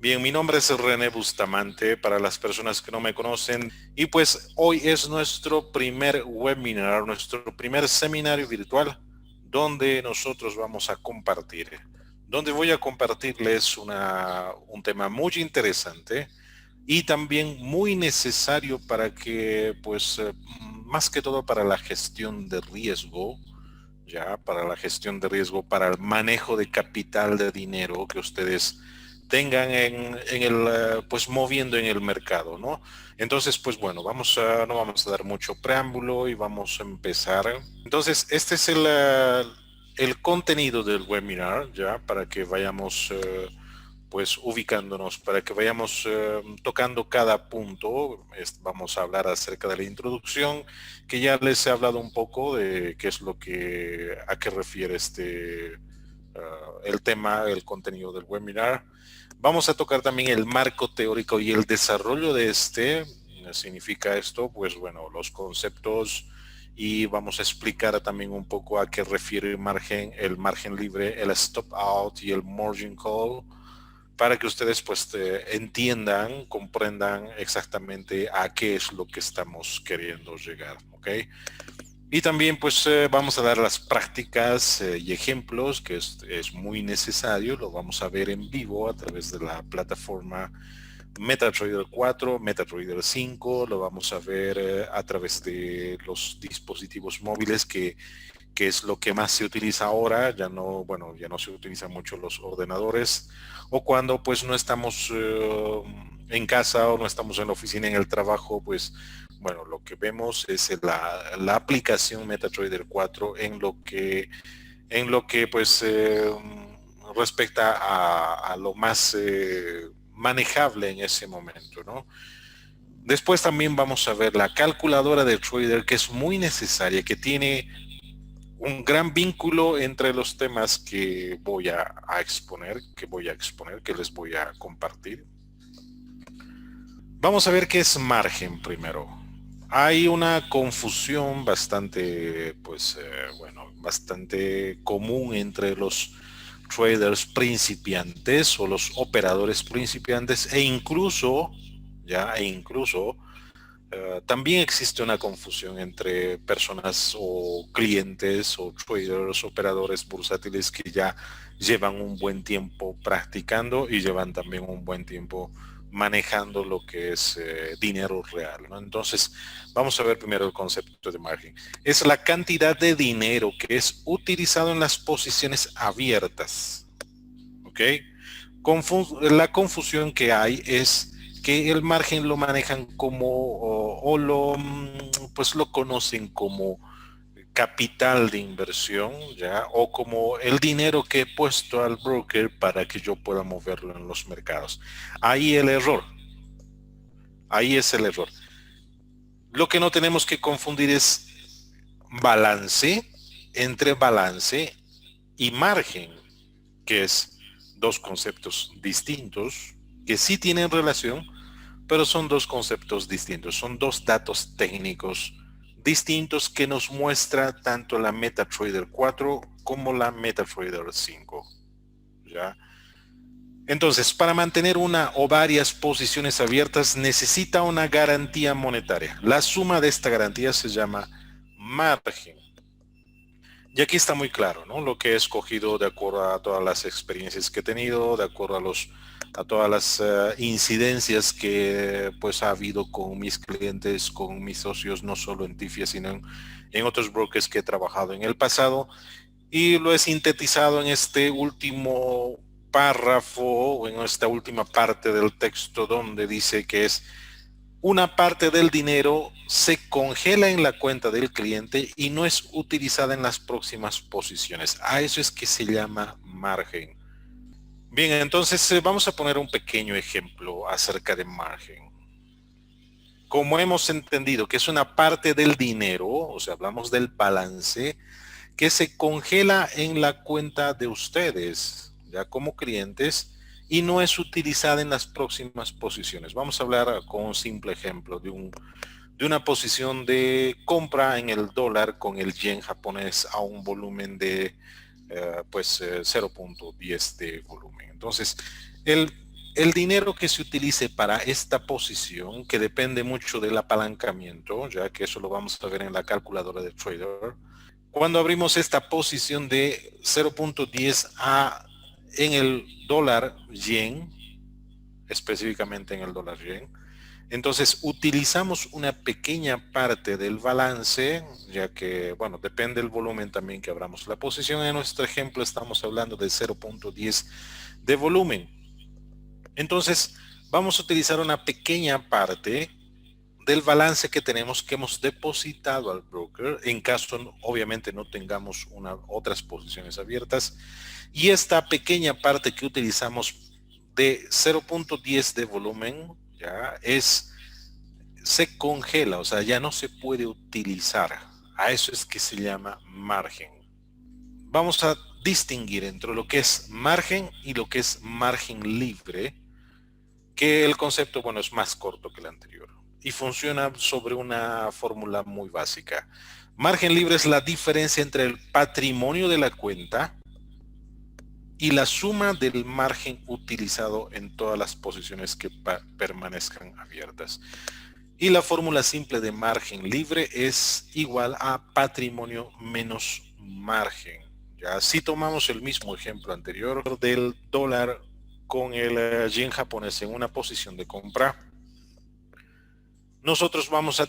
Bien, mi nombre es René Bustamante para las personas que no me conocen y pues hoy es nuestro primer webinar, nuestro primer seminario virtual donde nosotros vamos a compartir, donde voy a compartirles un tema muy interesante y también muy necesario para que pues más que todo para la gestión de riesgo, ya para la gestión de riesgo, para el manejo de capital de dinero que ustedes tengan en el, pues moviendo en el mercado, ¿no? Entonces, pues bueno, no vamos a dar mucho preámbulo y vamos a empezar. Entonces, este es el contenido del webinar, ya, para que vayamos pues ubicándonos, para que vayamos tocando cada punto. Vamos a hablar acerca de la introducción, que ya les he hablado un poco de qué es a qué refiere el tema, el contenido del webinar. Vamos a tocar también el marco teórico y el desarrollo de este. Significa esto, pues bueno, los conceptos, y vamos a explicar también un poco a qué refiere el margen libre, el stop out y el margin call, para que ustedes pues entiendan, comprendan exactamente a qué es lo que estamos queriendo llegar, ¿ok? Y también pues vamos a dar las prácticas y ejemplos, que es muy necesario. Lo vamos a ver en vivo a través de la plataforma MetaTrader 4, MetaTrader 5. Lo vamos a ver a través de los dispositivos móviles, que es lo que más se utiliza ahora. Ya no, bueno, ya no se utilizan mucho los ordenadores, o cuando pues no estamos en casa o no estamos en la oficina, en el trabajo, pues bueno, lo que vemos es la aplicación MetaTrader 4 en lo que pues respecta a lo más manejable en ese momento, ¿no? Después también vamos a ver la calculadora de trader, que es muy necesaria, que tiene un gran vínculo entre los temas que voy a exponer, que les voy a compartir. Vamos a ver qué es margen primero. Hay una confusión bastante, pues, bueno, bastante común entre los traders principiantes o los operadores principiantes, e incluso también existe una confusión entre personas o clientes o traders, operadores bursátiles que ya llevan un buen tiempo practicando y llevan también un buen tiempo manejando lo que es dinero real, ¿no? Entonces, vamos a ver primero el concepto de margen. Es la cantidad de dinero que es utilizado en las posiciones abiertas, ¿ok? La confusión que hay es que el margen lo manejan como pues lo conocen como capital de inversión, ya, o como el dinero que he puesto al broker para que yo pueda moverlo en los mercados. Ahí el error, ahí es el error. Lo que no tenemos que confundir es balance, entre balance y margen, que es dos conceptos distintos que sí tienen relación, pero son dos conceptos distintos, son dos datos técnicos distintos que nos muestra tanto la MetaTrader 4 como la MetaTrader 5. ¿Ya? Entonces, para mantener una o varias posiciones abiertas necesita una garantía monetaria. La suma de esta garantía se llama margen. Y aquí está muy claro, ¿no? Lo que he escogido de acuerdo a todas las experiencias que he tenido, de acuerdo a todas las incidencias que pues ha habido con mis clientes, con mis socios, no solo en Tifia, sino en otros brokers que he trabajado en el pasado. Y lo he sintetizado en este último párrafo, o en esta última parte del texto, donde dice que es una parte del dinero se congela en la cuenta del cliente y no es utilizada en las próximas posiciones. A eso es que se llama margen. Bien, entonces vamos a poner un pequeño ejemplo acerca de margen. Como hemos entendido que es una parte del dinero, o sea, hablamos del balance, que se congela en la cuenta de ustedes, ya como clientes, y no es utilizada en las próximas posiciones. Vamos a hablar con un simple ejemplo de una posición de compra en el dólar con el yen japonés a un volumen de 0.10 de volumen. Entonces, el el dinero que se utilice para esta posición, que depende mucho del apalancamiento, ya que eso lo vamos a ver en la calculadora de trader, cuando abrimos esta posición de 0.10 a en el dólar yen, específicamente en el dólar yen, entonces utilizamos una pequeña parte del balance, ya que, bueno, depende del volumen también que abramos la posición. En nuestro ejemplo estamos hablando de 0.10 de volumen. Entonces vamos a utilizar una pequeña parte del balance que tenemos, que hemos depositado al broker, en caso obviamente no tengamos otras posiciones abiertas, y esta pequeña parte que utilizamos de 0.10 de volumen ya se congela, o sea, ya no se puede utilizar. A eso es que se llama margen. Vamos a distinguir entre lo que es margen y lo que es margen libre, que el concepto, bueno, es más corto que el anterior y funciona sobre una fórmula muy básica. Margen libre es la diferencia entre el patrimonio de la cuenta y la suma del margen utilizado en todas las posiciones que permanezcan abiertas. Y la fórmula simple de margen libre es igual a patrimonio menos margen. Ya, si tomamos el mismo ejemplo anterior del dólar con el yen japonés en una posición de compra, nosotros vamos a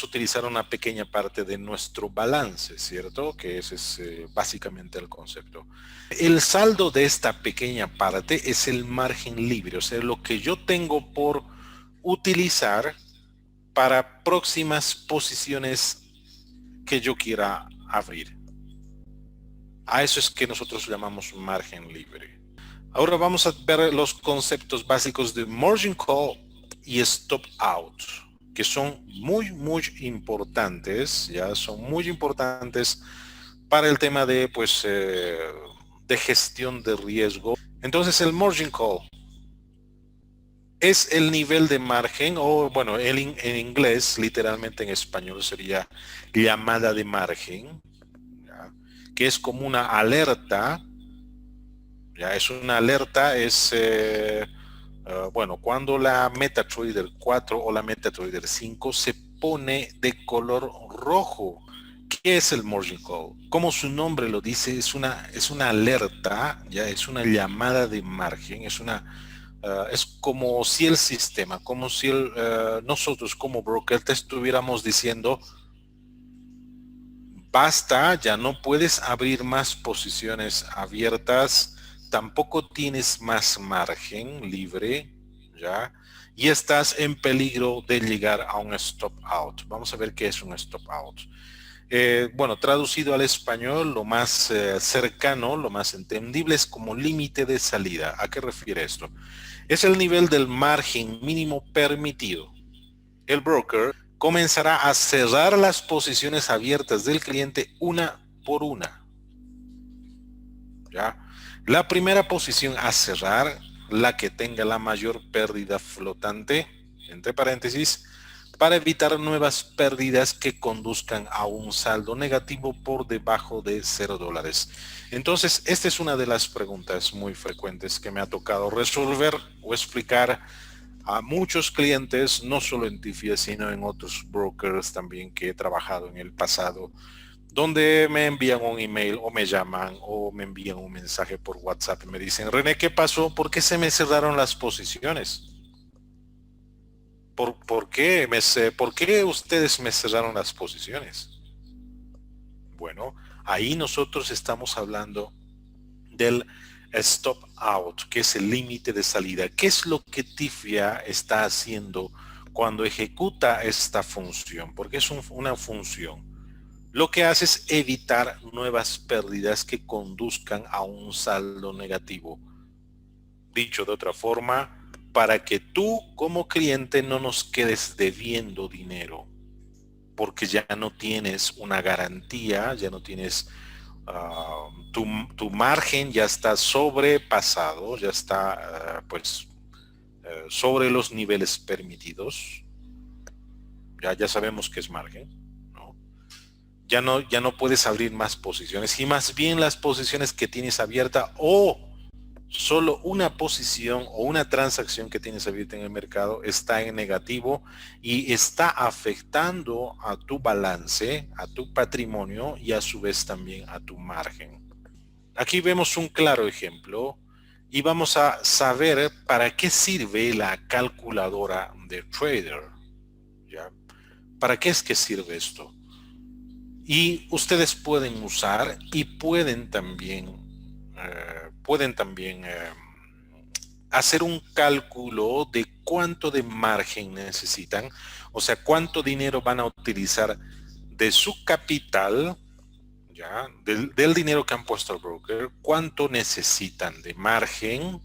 utilizar una pequeña parte de nuestro balance, ¿cierto? Que ese es básicamente el concepto. El saldo de esta pequeña parte es el margen libre, o sea, lo que yo tengo por utilizar para próximas posiciones que yo quiera abrir. A eso es que nosotros llamamos margen libre. Ahora vamos a ver los conceptos básicos de margin call y stop out, que son muy importantes, ya son muy importantes para el tema de de gestión de riesgo. Entonces el margin call es el nivel de margen, o bueno, en inglés, literalmente en español sería llamada de margen, ¿ya? Que es como una alerta. Ya es una alerta, bueno, cuando la MetaTrader 4 o la MetaTrader 5 se pone de color rojo. ¿Qué es el margin call? Como su nombre lo dice, es una alerta, ya es una llamada de margen, es como si el sistema, como si nosotros como broker te estuviéramos diciendo, basta, ya no puedes abrir más posiciones abiertas, tampoco tienes más margen libre, ¿ya? Y estás en peligro de llegar a un stop out. Vamos a ver qué es un stop out. Bueno, traducido al español, lo más cercano, lo más entendible es como límite de salida. ¿A qué refiere esto? Es el nivel del margen mínimo permitido. El broker comenzará a cerrar las posiciones abiertas del cliente una por una. ¿Ya? La primera posición a cerrar, la que tenga la mayor pérdida flotante, entre paréntesis, para evitar nuevas pérdidas que conduzcan a un saldo negativo por debajo de $0. Entonces, esta es una de las preguntas muy frecuentes que me ha tocado resolver o explicar a muchos clientes, no solo en TIFIA, sino en otros brokers también que he trabajado en el pasado, donde me envían un email o me llaman o me envían un mensaje por WhatsApp y me dicen, René, ¿qué pasó? ¿Por qué se me cerraron las posiciones? ¿Por qué ustedes me cerraron las posiciones? Bueno, ahí nosotros estamos hablando del stop out, que es el límite de salida. ¿Qué es lo que TIFIA está haciendo cuando ejecuta esta función? Porque es una función. Lo que hace es evitar nuevas pérdidas que conduzcan a un saldo negativo. Dicho de otra forma, para que tú como cliente no nos quedes debiendo dinero, porque ya no tienes una garantía, ya no tienes tu margen, ya está sobrepasado, ya está sobre los niveles permitidos. Ya sabemos que es margen, ¿no? Ya no puedes abrir más posiciones, y más bien las posiciones que tienes abierta o solo una posición o una transacción que tienes abierta en el mercado está en negativo y está afectando a tu balance, a tu patrimonio y a su vez también a tu margen. Aquí vemos un claro ejemplo y vamos a saber para qué sirve la calculadora de trader. ¿Ya? ¿Para qué es que sirve esto? Y ustedes pueden usar y pueden también hacer un cálculo de cuánto de margen necesitan, o sea, cuánto dinero van a utilizar de su capital, ya, del dinero que han puesto al broker, cuánto necesitan de margen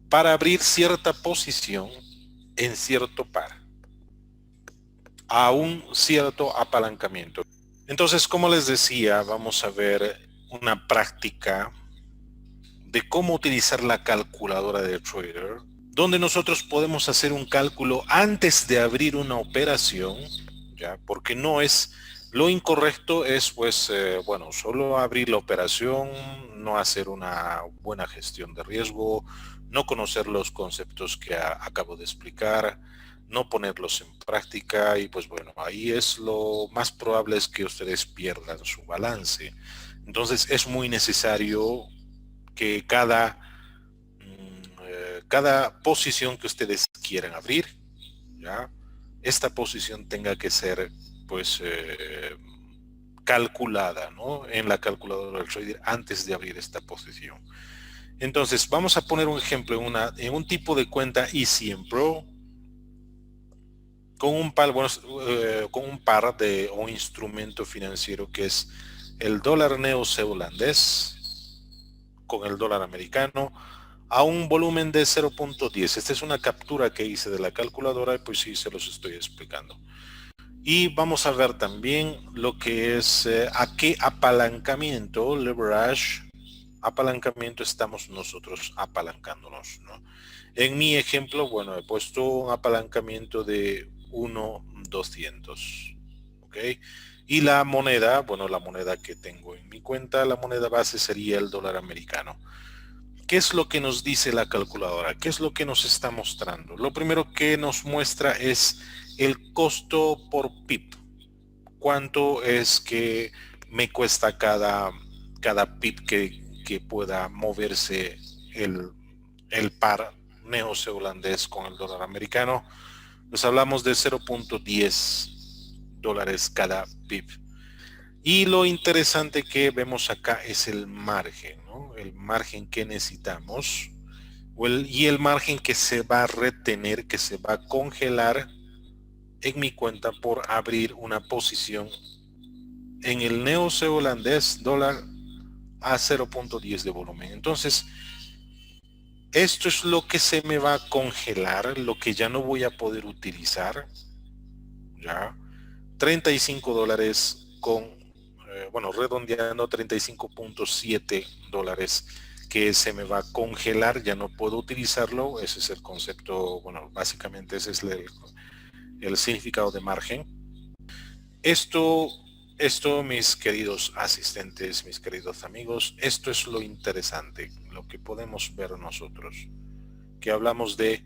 para abrir cierta posición en cierto par, a un cierto apalancamiento. Entonces, como les decía, vamos a ver una práctica de cómo utilizar la calculadora de trader, donde nosotros podemos hacer un cálculo antes de abrir una operación, ya, porque no es lo incorrecto es pues bueno, solo abrir la operación, no hacer una buena gestión de riesgo, no conocer los conceptos que acabo de explicar, no ponerlos en práctica y pues bueno, ahí es lo más probable es que ustedes pierdan su balance. Entonces es muy necesario que cada posición que ustedes quieran abrir, ¿ya? Esta posición tenga que ser pues calculada, ¿no? En la calculadora del trader antes de abrir esta posición. Entonces vamos a poner un ejemplo en un tipo de cuenta Easy en Pro con con un par de un instrumento financiero que es el dólar neozelandés con el dólar americano a un volumen de 0.10. Esta es una captura que hice de la calculadora y pues sí se los estoy explicando. Y vamos a ver también lo que es a qué apalancamiento, leverage, apalancamiento estamos nosotros apalancándonos, ¿no? En mi ejemplo, bueno, he puesto un apalancamiento de 1.200, ¿ok? Y la moneda, bueno, la moneda que tengo en mi cuenta, la moneda base sería el dólar americano. ¿Qué es lo que nos dice la calculadora? ¿Qué es lo que nos está mostrando? Lo primero que nos muestra es el costo por pip. ¿Cuánto es que me cuesta cada pip que pueda moverse el par neozelandés con el dólar americano? Nos hablamos de 0.10 dólares cada pip. Y lo interesante que vemos acá es el margen, ¿no? El margen que necesitamos y el margen que se va a retener, que se va a congelar en mi cuenta por abrir una posición en el neozelandés dólar a 0.10 de volumen. Entonces, esto es lo que se me va a congelar, lo que ya no voy a poder utilizar, ¿ya? 35 dólares con, bueno, redondeando 35.7 dólares que se me va a congelar, ya no puedo utilizarlo. Ese es el concepto, bueno, básicamente ese es el significado de margen. Esto, mis queridos asistentes, mis queridos amigos, esto es lo interesante, lo que podemos ver nosotros, que hablamos de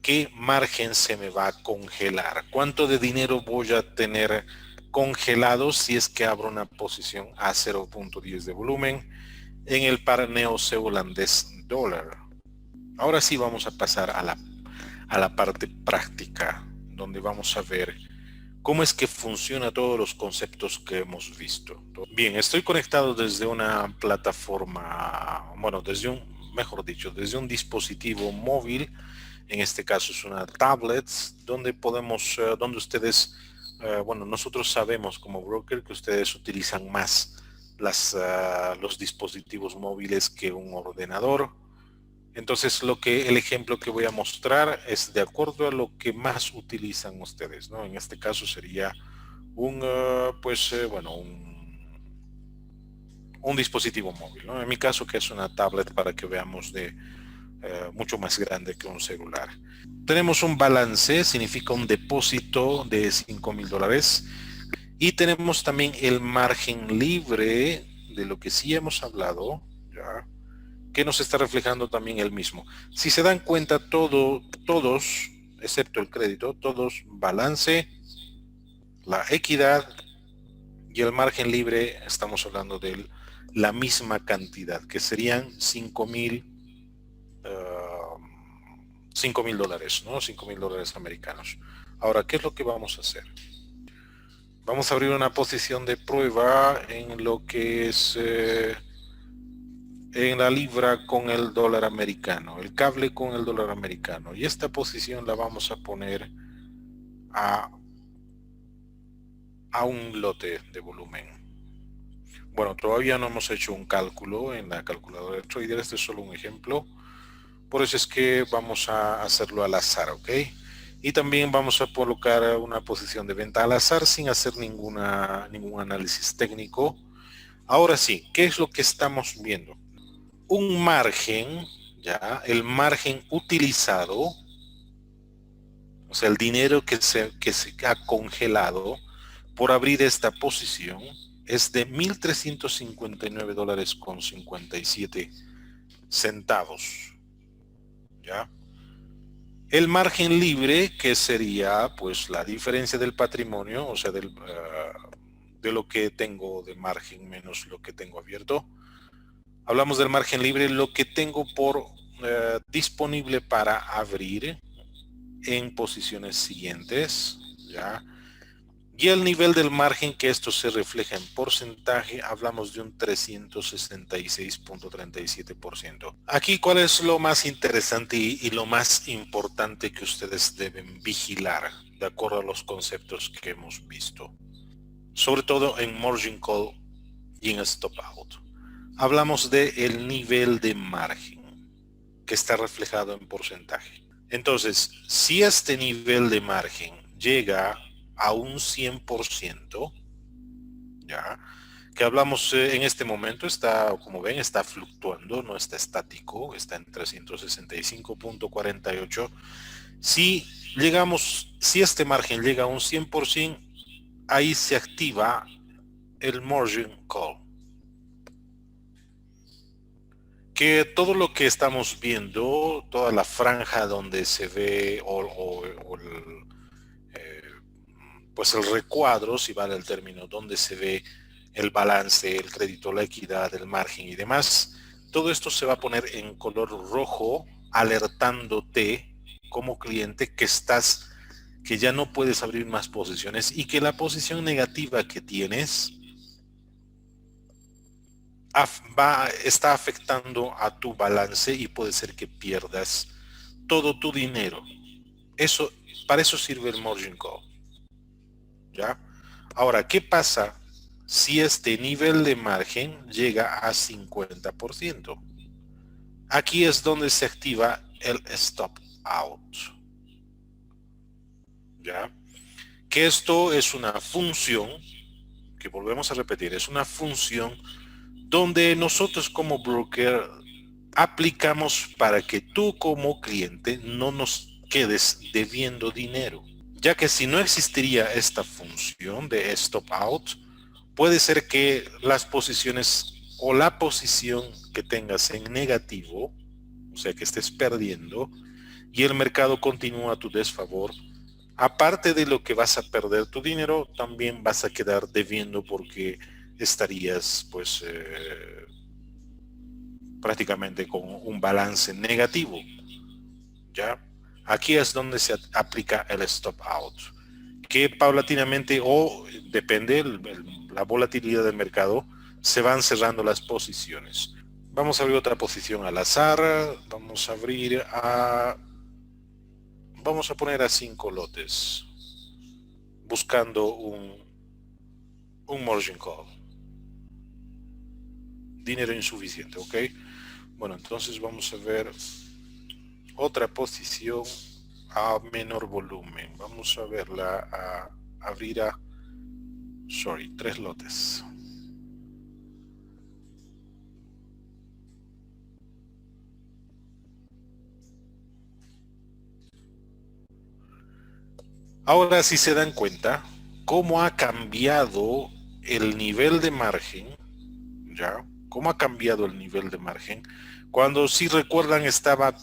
qué margen se me va a congelar, cuánto de dinero voy a tener congelado si es que abro una posición a 0.10 de volumen en el par neozelandés dólar. Ahora sí vamos a pasar a la parte práctica, donde vamos a ver cómo es que funciona todos los conceptos que hemos visto. Bien, estoy conectado desde una plataforma, bueno, mejor dicho, desde un dispositivo móvil. En este caso es una tablet donde donde ustedes, bueno, nosotros sabemos como broker que ustedes utilizan más los dispositivos móviles que un ordenador. Entonces el ejemplo que voy a mostrar es de acuerdo a lo que más utilizan ustedes, ¿no? En este caso sería bueno, un dispositivo móvil, ¿no? En mi caso que es una tablet para que veamos de mucho más grande que un celular. Tenemos un balance, significa un depósito de $5,000 y tenemos también el margen libre de lo que sí hemos hablado, ¿ya? que nos está reflejando también el mismo. Si se dan cuenta, todos, excepto el crédito, todos balance, la equidad y el margen libre, estamos hablando de la misma cantidad, que serían 5.000 dólares, ¿no? 5.000 dólares americanos. Ahora, ¿qué es lo que vamos a hacer? Vamos a abrir una posición de prueba en lo que es en la libra con el dólar americano, el cable con el dólar americano. Y esta posición la vamos a poner a un lote de volumen. Bueno, todavía no hemos hecho un cálculo en la calculadora de trader, este es solo un ejemplo. Por eso es que vamos a hacerlo al azar, ¿ok? Y también vamos a colocar una posición de venta al azar sin hacer ningún análisis técnico. Ahora sí, ¿qué es lo que estamos viendo? Un margen, ya, el margen utilizado, o sea, el dinero que se ha congelado por abrir esta posición es de 1.359 dólares con 57 centavos. ¿Ya? El margen libre, que sería pues la diferencia del patrimonio, o sea, de lo que tengo de margen menos lo que tengo abierto. Hablamos del margen libre, lo que tengo por disponible para abrir en posiciones siguientes, ¿ya? Y el nivel del margen, que esto se refleja en porcentaje, hablamos de un 366.37%. Aquí, ¿cuál es lo más interesante y lo más importante que ustedes deben vigilar de acuerdo a los conceptos que hemos visto? Sobre todo en margin call y en stop out. Hablamos del nivel de margen que está reflejado en porcentaje. Entonces, si este nivel de margen llega a un 100%, ya, que hablamos en este momento, está, como ven, está fluctuando, no está estático, está en 365.48. Si este margen llega a un 100%, ahí se activa el margin call. Que todo lo que estamos viendo, toda la franja donde se ve pues el recuadro, si vale el término, donde se ve el balance, el crédito, la equidad, el margen y demás, todo esto se va a poner en color rojo, alertándote como cliente que ya no puedes abrir más posiciones y que la posición negativa que tienes está afectando a tu balance y puede ser que pierdas todo tu dinero. Para eso sirve el margin call. ¿Ya? Ahora, ¿qué pasa si este nivel de margen llega a 50%? Aquí es donde se activa el stop out. ¿Ya? Que esto es una función, que volvemos a repetir, es una función donde nosotros como broker aplicamos para que tú como cliente no nos quedes debiendo dinero, ya que si no existiría esta función de stop out, puede ser que las posiciones o la posición que tengas en negativo, o sea que estés perdiendo, y el mercado continúa a tu desfavor, aparte de lo que vas a perder tu dinero, también vas a quedar debiendo porque estarías pues prácticamente con un balance negativo. ¿Ya? Aquí es donde se aplica el stop out, que paulatinamente o depende la volatilidad del mercado, se van cerrando las posiciones. Vamos a abrir otra posición al azar, vamos a poner a 5 lotes, buscando un margin call. Dinero insuficiente, ¿ok? Bueno, entonces vamos a ver otra posición a menor volumen. Vamos a verla a abrir 3 lotes. Ahora si se dan cuenta cómo ha cambiado el nivel de margen, ¿ya? cómo ha cambiado el nivel de margen. Cuando, si recuerdan, estaba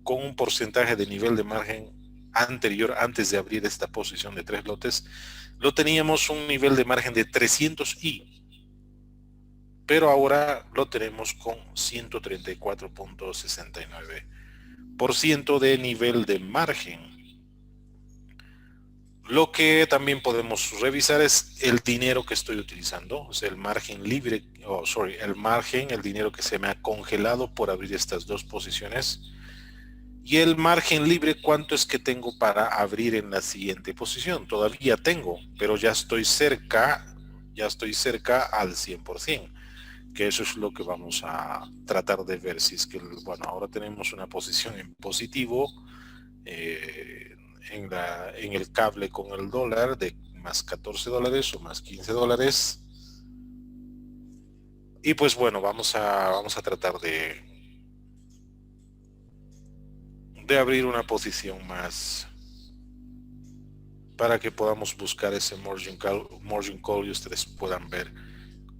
con un porcentaje de nivel de margen anterior, antes de abrir esta posición de 3 lotes, lo teníamos un nivel de margen de 300i, pero ahora lo tenemos con 134.69% de nivel de margen. Lo que también podemos revisar es el dinero que estoy utilizando, o sea, el margen libre, el dinero que se me ha congelado por abrir estas dos posiciones. Y el margen libre, ¿cuánto es que tengo para abrir en la siguiente posición? Todavía tengo, pero ya estoy cerca al 100%, que eso es lo que vamos a tratar de ver. Si es que, bueno, ahora tenemos una posición en positivo, en el cable con el dólar de más 14 dólares o más 15 dólares. Y pues bueno, vamos a tratar de abrir una posición más para que podamos buscar ese margin call y ustedes puedan ver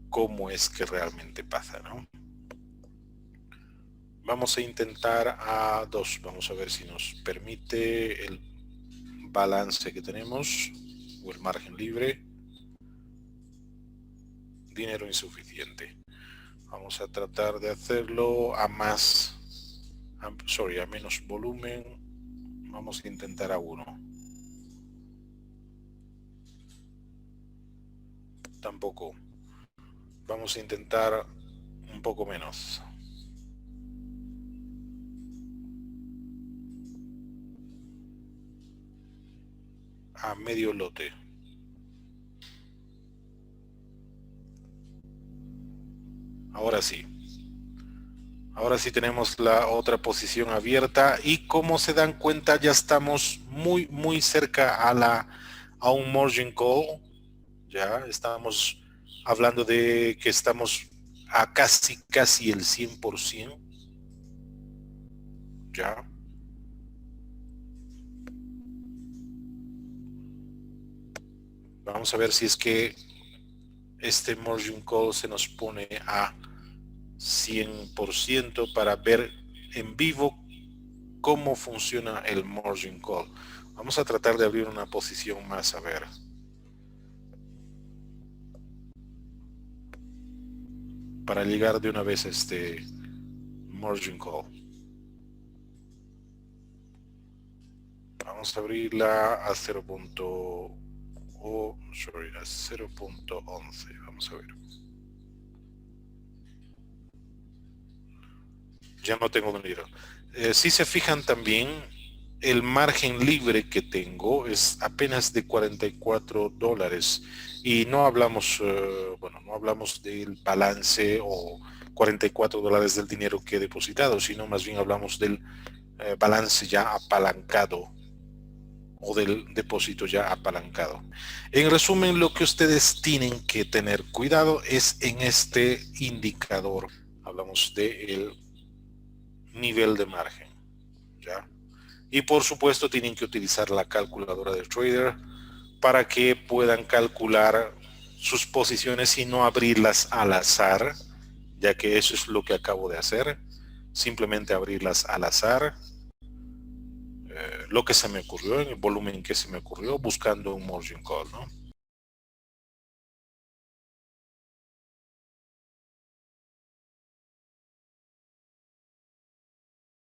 cómo es que realmente pasa, ¿no? Vamos a intentar a 2, vamos a ver si nos permite el balance que tenemos o el margen libre. Dinero insuficiente. Vamos a tratar de hacerlo a menos volumen. Vamos a intentar a 1. Tampoco. Vamos a intentar un poco menos. A medio lote. Ahora sí. Ahora sí tenemos la otra posición abierta y como se dan cuenta ya estamos muy cerca a un margin call. Ya estamos hablando de que estamos a casi el 100%. Ya. Vamos a ver si es que este margin call se nos pone a 100% para ver en vivo cómo funciona el margin call. Vamos a tratar de abrir una posición más, a ver. Para llegar de una vez a este margin call. Vamos a abrirla a 0.11. Vamos a ver. Ya no tengo dinero. Si se fijan también, el margen libre que tengo es apenas de 44 dólares y no hablamos, no hablamos del balance o 44 dólares del dinero que he depositado, sino más bien hablamos del balance ya apalancado o del depósito ya apalancado. En resumen, lo que ustedes tienen que tener cuidado es en este indicador. Hablamos del nivel de margen, ¿ya? Y por supuesto tienen que utilizar la calculadora de trader para que puedan calcular sus posiciones y no abrirlas al azar, ya que eso es lo que acabo de hacer. Simplemente abrirlas al azar, lo que se me ocurrió, en el volumen que se me ocurrió, buscando un margin call, ¿no?